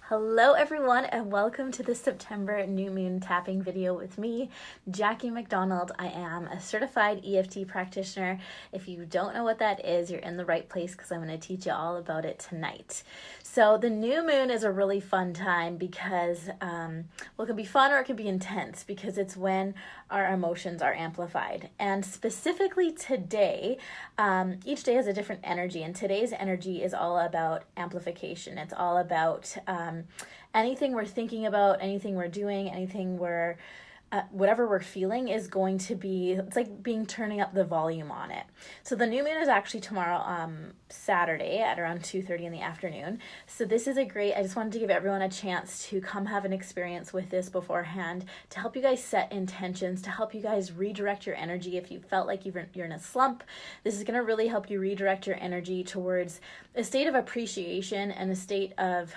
Hello everyone and welcome to the September new moon tapping video with me, Jackie McDonald. I am a certified EFT practitioner. If you don't know what that is, you're in the right place because I'm going to teach you all about it tonight. So the new moon is a really fun time because, it can be fun or it can be intense because it's when our emotions are amplified. And specifically today, each day has a different energy, and today's energy is all about amplification. It's all about anything we're thinking about, anything we're doing, anything whatever we're feeling is going to be, it's like turning up the volume on it. So the new moon is actually tomorrow, Saturday at around 2:30 in the afternoon. So this is I just wanted to give everyone a chance to come have an experience with this beforehand, to help you guys set intentions, to help you guys redirect your energy. If you felt like you're in a slump, this is going to really help you redirect your energy towards a state of appreciation and a state of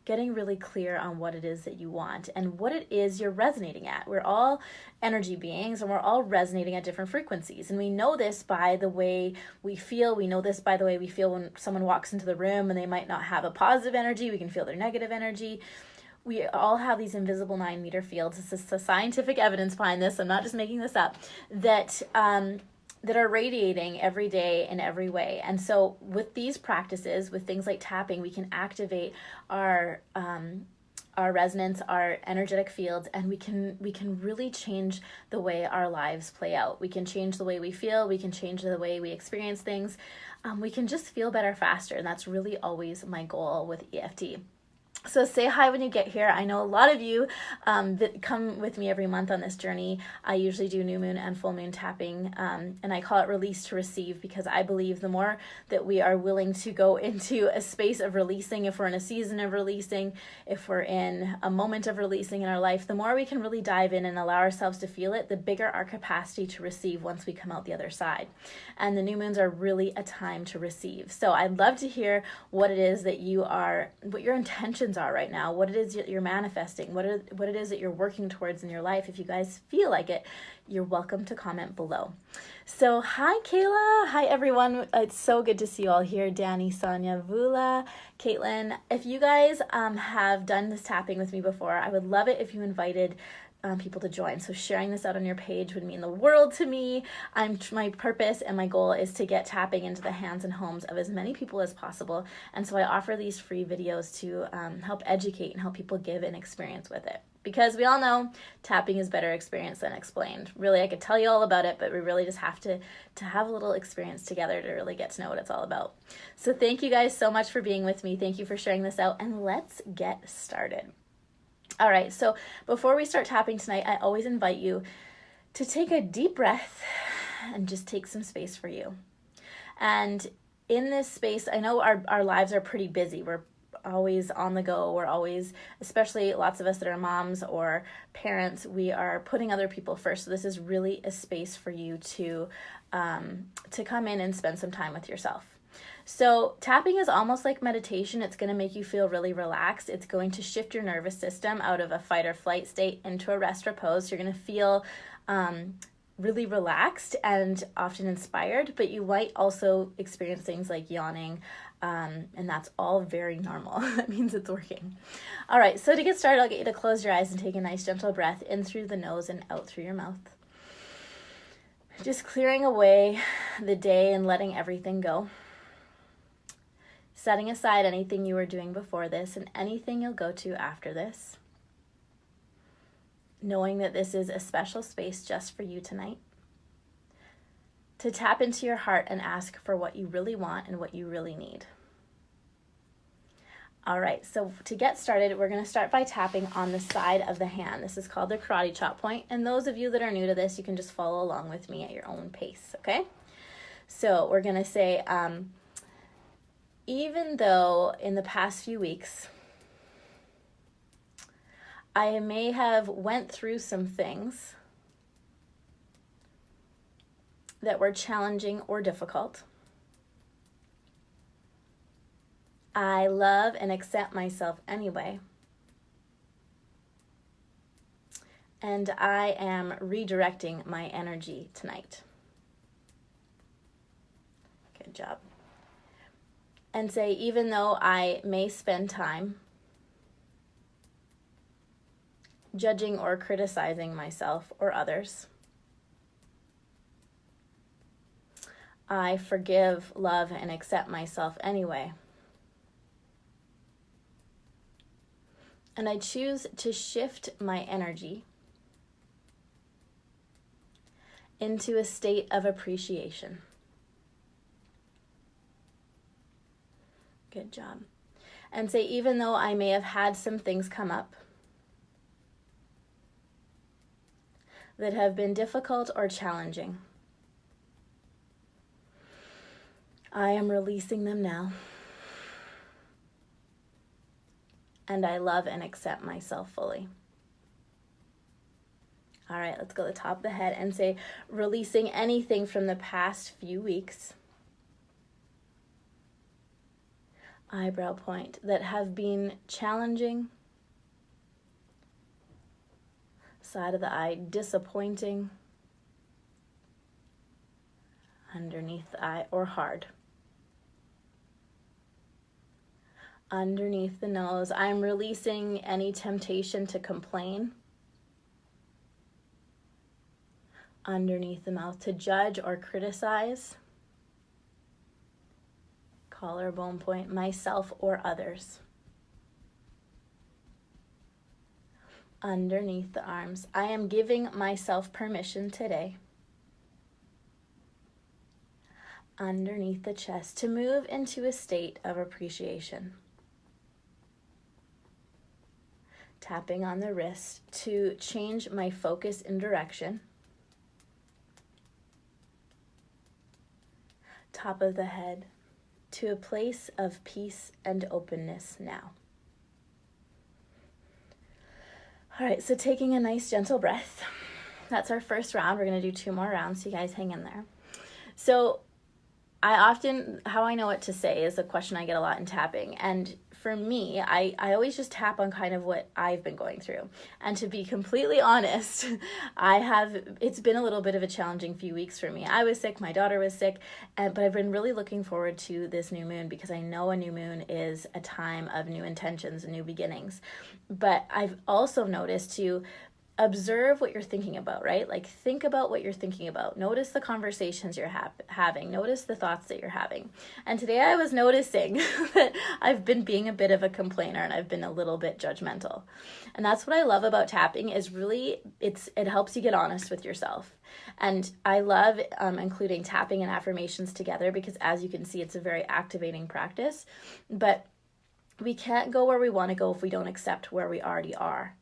getting really clear on what it is that you want and what it is you're resonating at. We're all energy beings and we're all resonating at different frequencies. And we know this by the way we feel. We know this by the way we feel when someone walks into the room and they might not have a positive energy. We can feel their negative energy. We all have these invisible 9-meter fields. This is the scientific evidence behind this. I'm not just making this up. That are radiating every day in every way. And so with these practices, with things like tapping, we can activate our resonance, our energetic fields, and we can really change the way our lives play out. We can change the way we feel. We can change the way we experience things. We can just feel better faster. And that's really always my goal with EFT. So say hi when you get here. I know a lot of you that come with me every month on this journey. I usually do new moon and full moon tapping, and I call it release to receive, because I believe the more that we are willing to go into a space of releasing, if we're in a season of releasing, if we're in a moment of releasing in our life, the more we can really dive in and allow ourselves to feel it, the bigger our capacity to receive once we come out the other side. And the new moons are really a time to receive. So I'd love to hear what it is that what your intentions are right now, what it is that you're manifesting, what it is that you're working towards in your life. If you guys feel like it, you're welcome to comment below. So hi Kayla, hi everyone. It's so good to see you all here. Danny, Sonia, Vula, Caitlin. If you guys have done this tapping with me before, I would love it if you invited people to join. So sharing this out on your page would mean the world to me. My purpose and my goal is to get tapping into the hands and homes of as many people as possible. And so I offer these free videos to help educate and help people give an experience with it. Because we all know tapping is better experienced than explained. Really, I could tell you all about it, but we really just have to have a little experience together to really get to know what it's all about. So thank you guys so much for being with me. Thank you for sharing this out, and let's get started. All right, so before we start tapping tonight, I always invite you to take a deep breath and just take some space for you. And in this space, I know our lives are pretty busy. We're always on the go. We're always, especially lots of us that are moms or parents, we are putting other people first. So this is really a space for you to come in and spend some time with yourself. So tapping is almost like meditation. It's going to make you feel really relaxed. It's going to shift your nervous system out of a fight or flight state into a rest or pose. You're going to feel really relaxed and often inspired, but you might also experience things like yawning, and that's all very normal. That means it's working. All right, so to get started, I'll get you to close your eyes and take a nice gentle breath in through the nose and out through your mouth. Just clearing away the day and letting everything go. Setting aside anything you were doing before this and anything you'll go to after this. Knowing that this is a special space just for you tonight. To tap into your heart and ask for what you really want and what you really need. All right, so to get started, we're going to start by tapping on the side of the hand. This is called the karate chop point. And those of you that are new to this, you can just follow along with me at your own pace, okay? So we're going to say, even though in the past few weeks, I may have went through some things that were challenging or difficult, I love and accept myself anyway. And I am redirecting my energy tonight. Good job. And say, even though I may spend time judging or criticizing myself or others. I forgive, love, and accept myself anyway. And I choose to shift my energy into a state of appreciation. Good job. And say, even though I may have had some things come up that have been difficult or challenging, I am releasing them now. And I love and accept myself fully. All right, let's go to the top of the head and say, releasing anything from the past few weeks, eyebrow point, that have been challenging, side of the eye, disappointing, underneath the eye, or hard. Underneath the nose, I'm releasing any temptation to complain. Underneath the mouth, to judge or criticize. Collarbone point, myself or others. Underneath the arms, I am giving myself permission today. Underneath the chest, to move into a state of appreciation. Tapping on the wrist, to change my focus and direction. Top of the head, to a place of peace and openness now. All right, so taking a nice gentle breath. That's our first round. We're going to do 2 more rounds, so you guys hang in there. So how I know what to say is a question I get a lot in tapping. And for me, I always just tap on kind of what I've been going through. And to be completely honest, it's been a little bit of a challenging few weeks for me. I was sick, my daughter was sick, but I've been really looking forward to this new moon because I know a new moon is a time of new intentions and new beginnings. But I've also noticed to observe what you're thinking about, right? Like, think about what you're thinking about. Notice the conversations you're having. Notice the thoughts that you're having. And today I was noticing that I've been being a bit of a complainer and I've been a little bit judgmental. And that's what I love about tapping is really, it helps you get honest with yourself. And I love including tapping and affirmations together because, as you can see, it's a very activating practice. But we can't go where we want to go if we don't accept where we already are.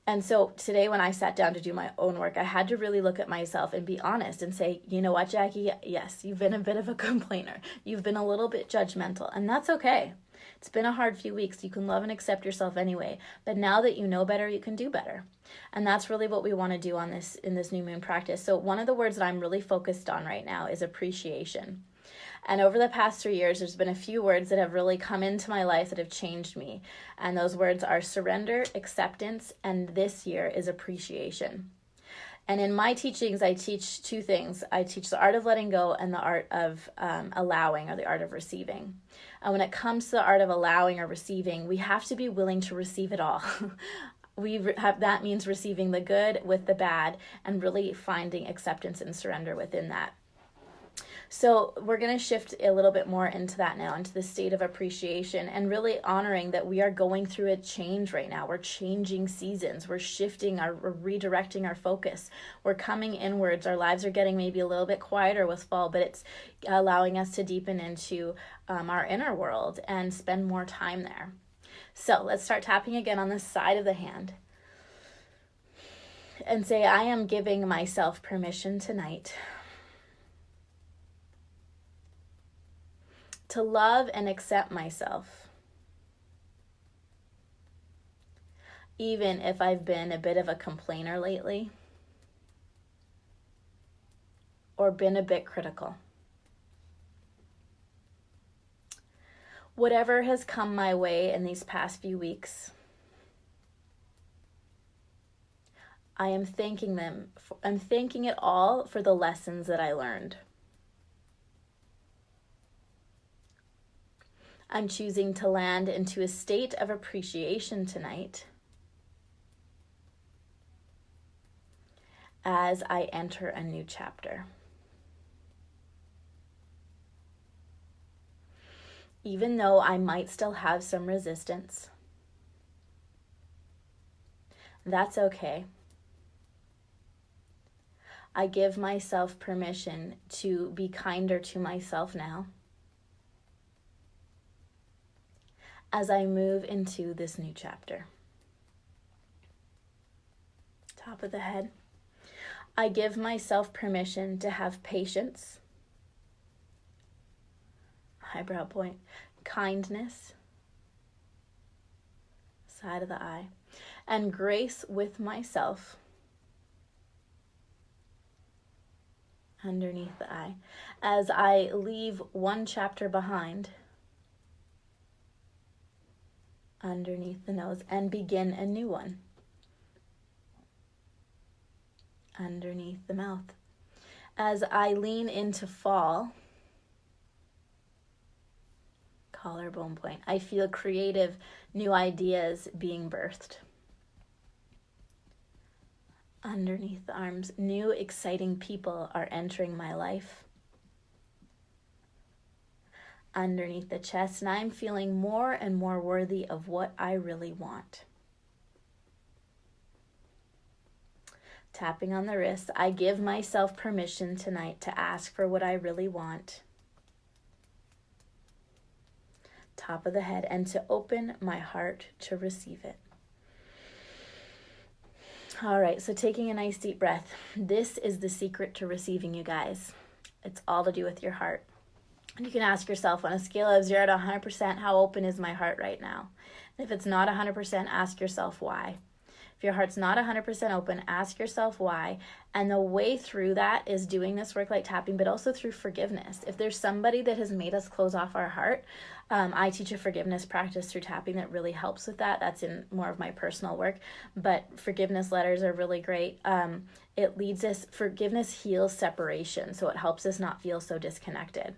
And so today when I sat down to do my own work, I had to really look at myself and be honest and say, you know what, Jackie? Yes, you've been a bit of a complainer. You've been a little bit judgmental, and that's okay. It's been a hard few weeks. You can love and accept yourself anyway. But now that you know better, you can do better. And that's really what we want to do in this new moon practice. So one of the words that I'm really focused on right now is appreciation. And over the past 3 years, there's been a few words that have really come into my life that have changed me. And those words are surrender, acceptance, and this year is appreciation. And in my teachings, I teach 2 things. I teach the art of letting go and the art of allowing, or the art of receiving. And when it comes to the art of allowing or receiving, we have to be willing to receive it all. That means receiving the good with the bad and really finding acceptance and surrender within that. So we're going to shift a little bit more into that now, into the state of appreciation and really honoring that we are going through a change right now. We're changing seasons. We're shifting, we're redirecting our focus. We're coming inwards. Our lives are getting maybe a little bit quieter with fall, but it's allowing us to deepen into our inner world and spend more time there. So let's start tapping again on the side of the hand and say, I am giving myself permission tonight to love and accept myself, even if I've been a bit of a complainer lately or been a bit critical. Whatever has come my way in these past few weeks, I'm thanking it all for the lessons that I learned. I'm choosing to land into a state of appreciation tonight as I enter a new chapter. Even though I might still have some resistance, that's okay. I give myself permission to be kinder to myself now as I move into this new chapter. Top of the head. I give myself permission to have patience, eyebrow point, kindness, side of the eye, and grace with myself, underneath the eye, as I leave one chapter behind, underneath the nose, and begin a new one, underneath the mouth. As I lean into fall, collarbone point, I feel creative new ideas being birthed. Underneath the arms, new exciting people are entering my life. Underneath the chest, and I'm feeling more and more worthy of what I really want. Tapping on the wrist, I give myself permission tonight to ask for what I really want. Top of the head, and to open my heart to receive it. All right, so taking a nice deep breath. This is the secret to receiving, you guys. It's all to do with your heart. And you can ask yourself on a scale of 0 to 100%, how open is my heart right now? And if it's not 100%, ask yourself why. If your heart's not 100% open, ask yourself why. And the way through that is doing this work like tapping, but also through forgiveness. If there's somebody that has made us close off our heart, I teach a forgiveness practice through tapping that really helps with that. That's in more of my personal work, but forgiveness letters are really great. It leads us, forgiveness heals separation, so it helps us not feel so disconnected.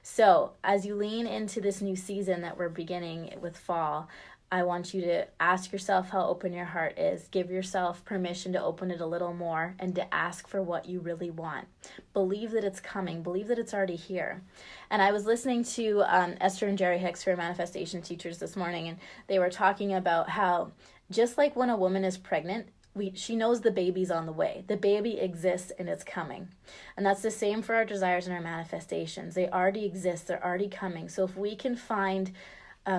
So as you lean into this new season that we're beginning with fall, I want you to ask yourself how open your heart is. Give yourself permission to open it a little more and to ask for what you really want. Believe that it's coming. Believe that it's already here. And I was listening to Esther and Jerry Hicks, who are manifestation teachers, this morning, and they were talking about how just like when a woman is pregnant, she knows the baby's on the way. The baby exists and it's coming. And that's the same for our desires and our manifestations. They already exist. They're already coming. So if we can find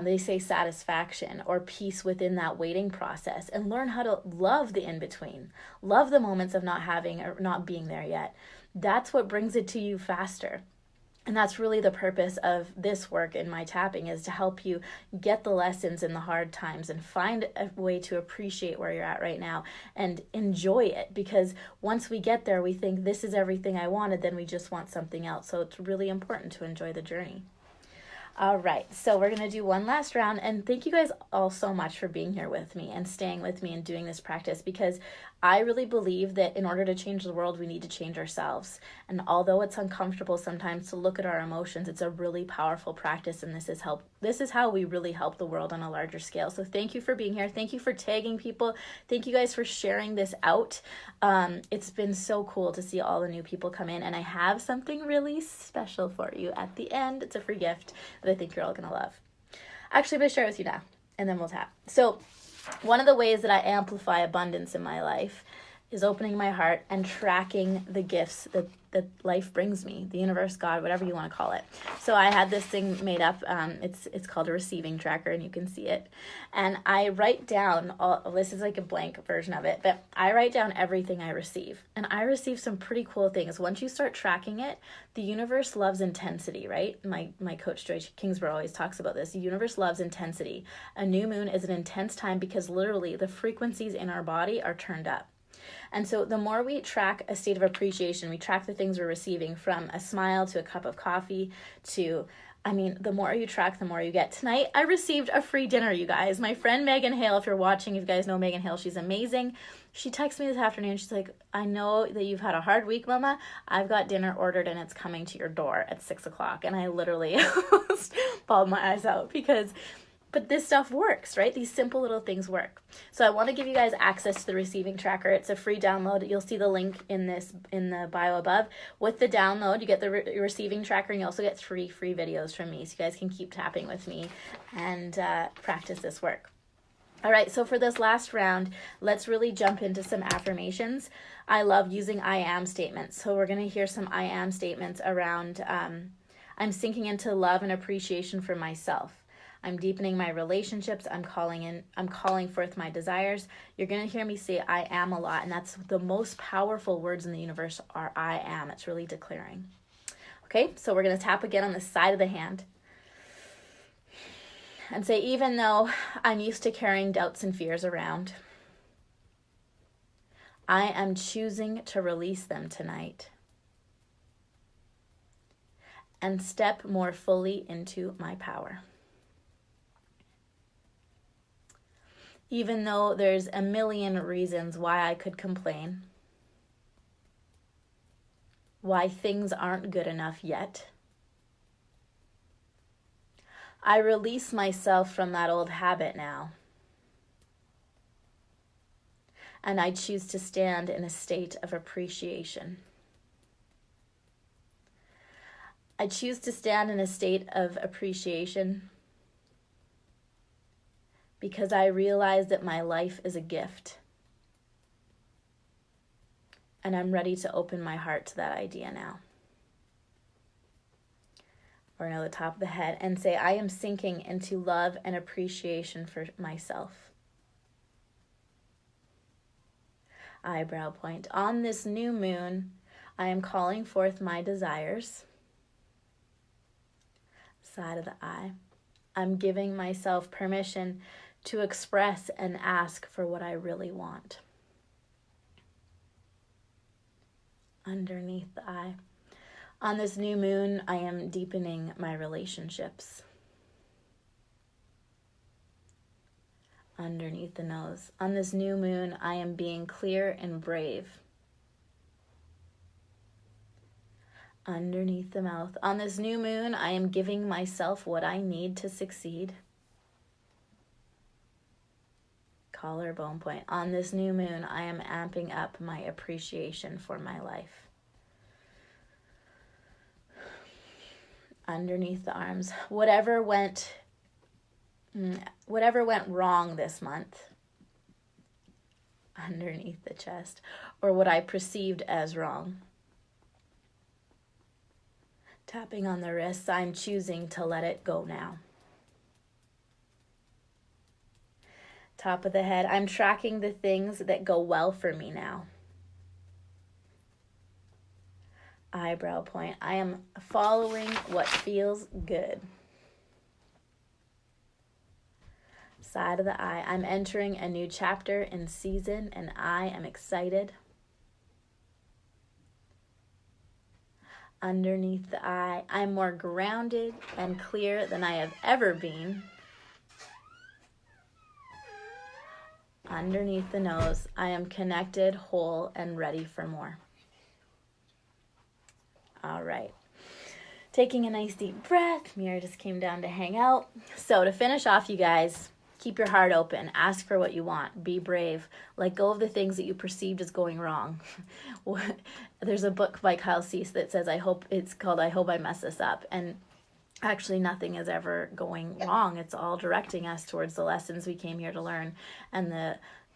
they say satisfaction or peace within that waiting process, and learn how to love the in-between, love the moments of not having or not being there yet. That's what brings it to you faster. And that's really the purpose of this work in my tapping, is to help you get the lessons in the hard times and find a way to appreciate where you're at right now and enjoy it. Because once we get there, we think this is everything I wanted, then we just want something else. So it's really important to enjoy the journey. All right, so we're going to do one last round, and thank you guys all so much for being here with me and staying with me and doing this practice, because I really believe that in order to change the world, we need to change ourselves. And although it's uncomfortable sometimes to look at our emotions, it's a really powerful practice, and this is how we really help the world on a larger scale. So thank you for being here. Thank you for tagging people. Thank you guys for sharing this out. It's been so cool to see all the new people come in, and I have something really special for you at the end. It's a free gift that I think you're all going to love. Actually, I'm going to share it with you now, and then we'll tap. So one of the ways that I amplify abundance in my life is opening my heart and tracking the gifts that life brings me, the universe, God, whatever you want to call it. So I had this thing made up. It's called a receiving tracker, and you can see it. And I write down, this is like a blank version of it, but I write down everything I receive. And I receive some pretty cool things. Once you start tracking it, the universe loves intensity, right? My coach, Joy Kingsborough, always talks about this. The universe loves intensity. A new moon is an intense time because literally the frequencies in our body are turned up. And so the more we track a state of appreciation, we track the things we're receiving, from a smile to a cup of coffee to, the more you track, the more you get. Tonight, I received a free dinner, you guys. My friend Megan Hale, if you're watching, if you guys know Megan Hale, she's amazing. She texted me this afternoon. She's like, I know that you've had a hard week, Mama. I've got dinner ordered and it's coming to your door at 6 o'clock. And I literally bawled my eyes out, because But this stuff works, right? These simple little things work. So I want to give you guys access to the receiving tracker. It's a free download. You'll see the link in the bio above. With the download, you get the receiving tracker, and you also get free videos from me, so you guys can keep tapping with me and practice this work. All right, so for this last round, let's really jump into some affirmations. I love using I am statements. So we're going to hear some I am statements around I'm sinking into love and appreciation for myself. I'm deepening my relationships. I'm calling forth my desires. You're going to hear me say I am a lot, and that's the most powerful words in the universe are I am. It's really declaring. Okay, so we're going to tap again on the side of the hand and say, even though I'm used to carrying doubts and fears around, I am choosing to release them tonight and step more fully into my power. Even though there's a million reasons why I could complain, why things aren't good enough yet, I release myself from that old habit now, and I choose to stand in a state of appreciation. I choose to stand in a state of appreciation because I realize that my life is a gift, and I'm ready to open my heart to that idea now. Or now the top of the head, and say, I am sinking into love and appreciation for myself. Eyebrow point. On this new moon, I am calling forth my desires. Side of the eye. I'm giving myself permission to express and ask for what I really want. Underneath the eye. On this new moon, I am deepening my relationships. Underneath the nose. On this new moon, I am being clear and brave. Underneath the mouth. On this new moon, I am giving myself what I need to succeed. Collarbone point. On this new moon, I am amping up my appreciation for my life. Underneath the arms. Whatever went wrong this month. Underneath the chest. Or what I perceived as wrong. Tapping on the wrists. I'm choosing to let it go now. Top of the head. I'm tracking the things that go well for me now. Eyebrow point. I am following what feels good. Side of the eye. I'm entering a new chapter and season, and I am excited. Underneath the eye. I'm more grounded and clear than I have ever been. Underneath the nose. I am connected, whole, and ready for more. All right. Taking a nice deep breath. Mira just came down to hang out. So to finish off, you guys, keep your heart open. Ask for what you want. Be brave. Let go of the things that you perceived as going wrong. There's a book by Kyle Cease that says, I hope I mess this up. And actually nothing is ever going wrong. It's all directing us towards the lessons we came here to learn. And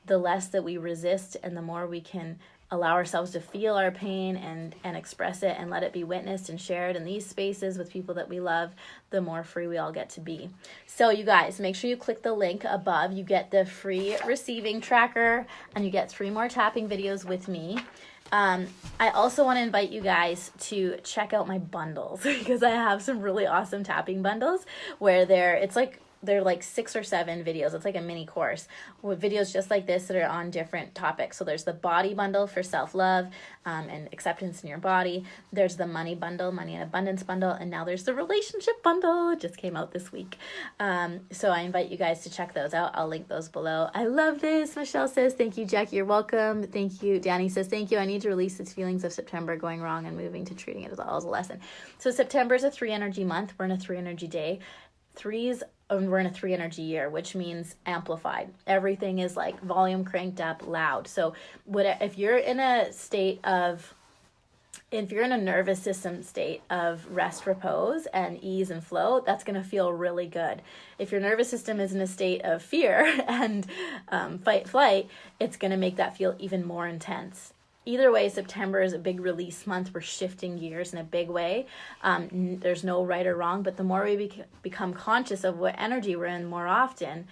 the less that we resist and the more we can allow ourselves to feel our pain and express it and let it be witnessed and shared in these spaces with people that we love, the more free we all get to be. So you guys, make sure you click the link above. You get the free receiving tracker and you get 3 more tapping videos with me. I also want to invite you guys to check out my bundles because I have some really awesome tapping bundles where they're like 6 or 7 videos. It's like a mini course with videos just like this that are on different topics. So there's the body bundle for self-love and acceptance in your body. There's the money bundle, money and abundance bundle. And now there's the relationship bundle. It just came out this week. So I invite you guys to check those out. I'll link those below. I love this. Michelle says, thank you, Jackie. You're welcome. Thank you. Danny says, thank you. I need to release these feelings of September going wrong and moving to treating it as a lesson. So September is a 3 energy month. We're in a 3 energy day. 3s we're in a 3 energy year, which means amplified. Everything is like volume cranked up, loud. So if you're in a nervous system state of rest, repose, and ease and flow, that's going to feel really good. If your nervous system is in a state of fear and fight, flight, it's going to make that feel even more intense. Either way, September is a big release month. We're shifting gears in a big way. There's no right or wrong, but the more we become conscious of what energy we're in more often,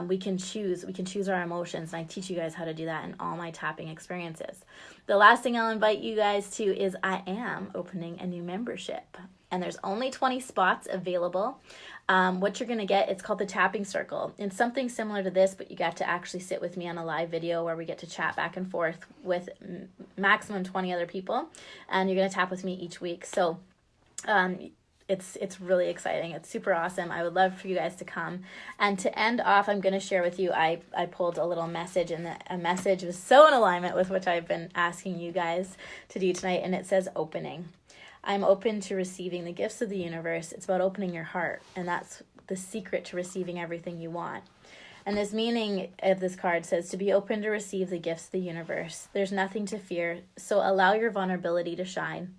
we can choose our emotions. And I teach you guys how to do that in all my tapping experiences. The last thing I'll invite you guys to is I am opening a new membership. And there's only 20 spots available. What you're going to get, it's called the Tapping Circle. It's something similar to this, but you get to actually sit with me on a live video where we get to chat back and forth with maximum 20 other people. And you're going to tap with me each week. So it's really exciting. It's super awesome. I would love for you guys to come. And to end off, I'm going to share with you, I pulled a little message, and a message was so in alignment with what I've been asking you guys to do tonight. And it says opening. I'm open to receiving the gifts of the universe. It's about opening your heart, and that's the secret to receiving everything you want. And this meaning of this card says to be open to receive the gifts of the universe. There's nothing to fear, so allow your vulnerability to shine.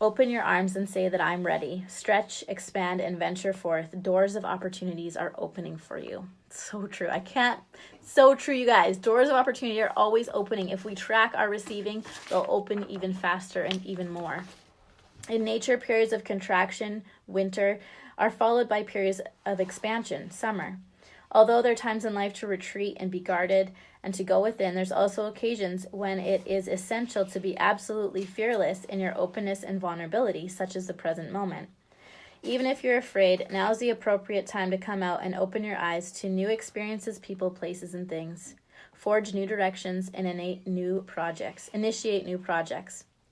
Open your arms and say that I'm ready. Stretch, expand, and venture forth. Doors of opportunities are opening for you. So true. So true, you guys. Doors of opportunity are always opening. If we track our receiving, they'll open even faster and even more. In nature, periods of contraction, winter, are followed by periods of expansion, summer. Although there are times in life to retreat and be guarded and to go within, there's also occasions when it is essential to be absolutely fearless in your openness and vulnerability, such as the present moment. Even if you're afraid, now's the appropriate time to come out and open your eyes to new experiences, people, places, and things. Forge new directions and initiate new projects.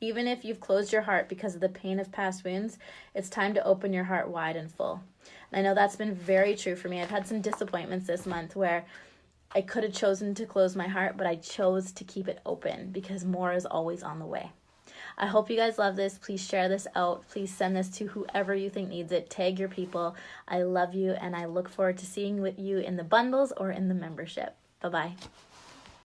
Even if you've closed your heart because of the pain of past wounds, it's time to open your heart wide and full. And I know that's been very true for me. I've had some disappointments this month where I could have chosen to close my heart, but I chose to keep it open because more is always on the way. I hope you guys love this. Please share this out. Please send this to whoever you think needs it. Tag your people. I love you, and I look forward to seeing you in the bundles or in the membership. Bye-bye.